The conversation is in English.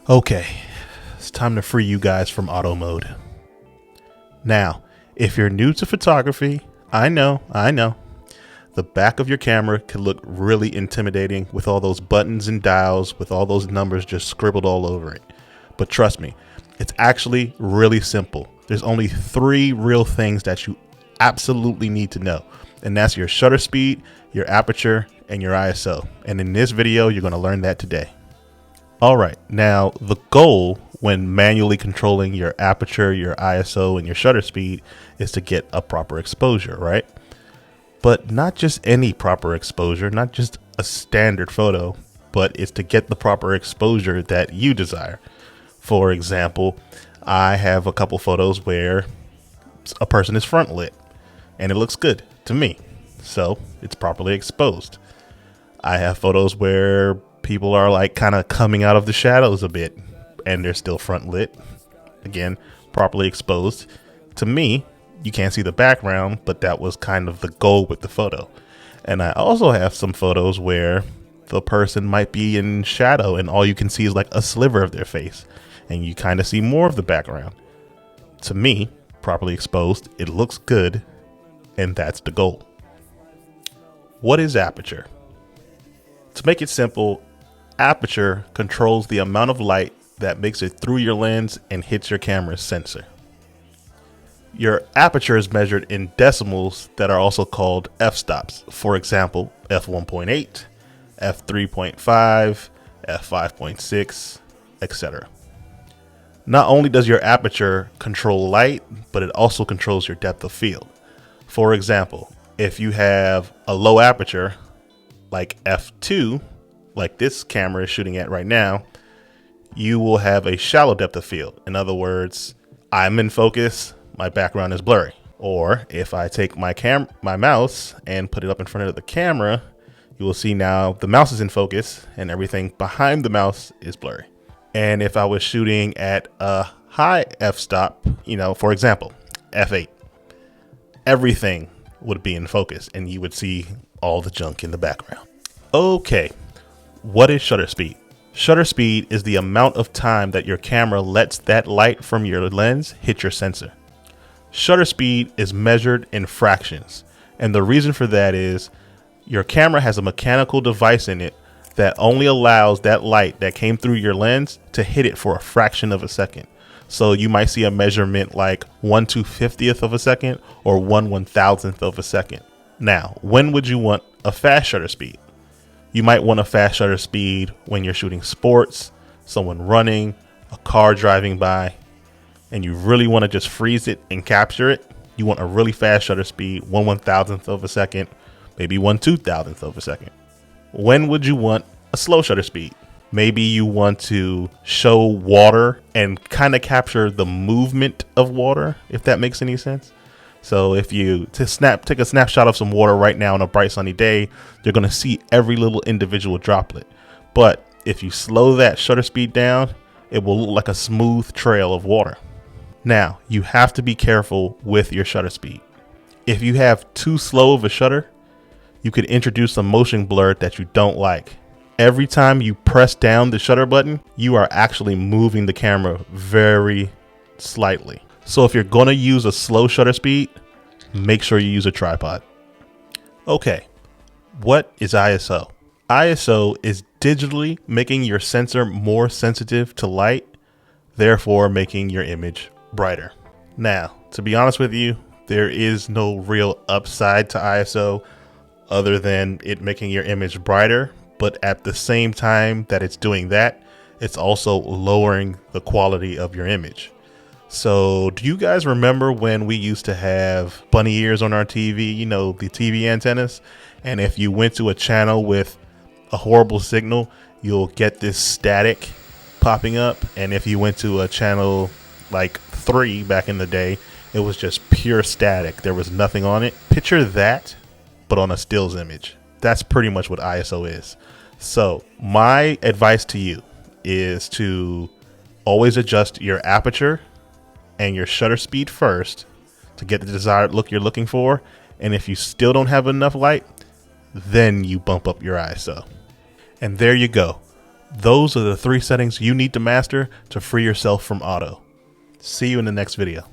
Okay, it's time to free you guys from auto mode. Now, if you're new to photography, I know, the back of your camera can look really intimidating with all those buttons and dials, with all those numbers just scribbled all over it. But trust me, it's actually really simple. There's only 3 real things that you absolutely need to know, and that's your shutter speed, your aperture, and your ISO. And in this video, you're going to learn that today. All right, now the goal when manually controlling your aperture, your ISO, and your shutter speed is to get a proper exposure, right? But not just any proper exposure, not just a standard photo, but it's to get the proper exposure that you desire. For example, I have a couple photos where a person is front lit and it looks good to me, so it's properly exposed. I have photos where people are like kind of coming out of the shadows a bit and they're still front lit, again properly exposed. To me, you can't see the background, but that was kind of the goal with the photo. And I also have some photos where the person might be in shadow and all you can see is like a sliver of their face and you kind of see more of the background. To me, properly exposed, it looks good, and that's the goal. What is aperture? To make it simple, aperture controls the amount of light that makes it through your lens and hits your camera's sensor. Your aperture is measured in decimals that are also called f-stops. For example, f1.8, f3.5, f5.6, etc. Not only does your aperture control light, but it also controls your depth of field. For example, if you have a low aperture, like f2, like this camera is shooting at right now, you will have a shallow depth of field. In other words, I'm in focus, my background is blurry. Or if I take my mouse and put it up in front of the camera, you will see now the mouse is in focus and everything behind the mouse is blurry. And if I was shooting at a high f-stop, for example, f8, everything would be in focus and you would see all the junk in the background. Okay, what is shutter speed? Shutter speed is the amount of time that your camera lets that light from your lens hit your sensor. Shutter speed is measured in fractions, and the reason for that is your camera has a mechanical device in it that only allows that light that came through your lens to hit it for a fraction of a second. So you might see a measurement like 1/250th of a second or 1/1000th of a second. Now, when would you want a fast shutter speed? You might want a fast shutter speed when you're shooting sports, someone running, a car driving by, and you really want to just freeze it and capture it. You want a really fast shutter speed, 1/1000th of a second, maybe 1/2000th of a second. When would you want a slow shutter speed? Maybe you want to show water and kind of capture the movement of water, if that makes any sense. So if you take a snapshot of some water right now on a bright sunny day, you're going to see every little individual droplet. But if you slow that shutter speed down, it will look like a smooth trail of water. Now, you have to be careful with your shutter speed. If you have too slow of a shutter, you could introduce a motion blur that you don't like. Every time you press down the shutter button, you are actually moving the camera very slightly. So if you're going to use a slow shutter speed, make sure you use a tripod. Okay, what is ISO? ISO is digitally making your sensor more sensitive to light, therefore making your image brighter. Now, to be honest with you, there is no real upside to ISO other than it making your image brighter, but at the same time that it's doing that, it's also lowering the quality of your image. So do you guys remember when we used to have bunny ears on our TV, the TV antennas? And if you went to a channel with a horrible signal, you'll get this static popping up. And if you went to a channel like 3 back in the day, it was just pure static. There was nothing on it. Picture that, but on a stills image. That's pretty much what ISO is. So my advice to you is to always adjust your aperture and your shutter speed first to get the desired look you're looking for. And if you still don't have enough light, then you bump up your ISO. And there you go. Those are the 3 settings you need to master to free yourself from auto. See you in the next video.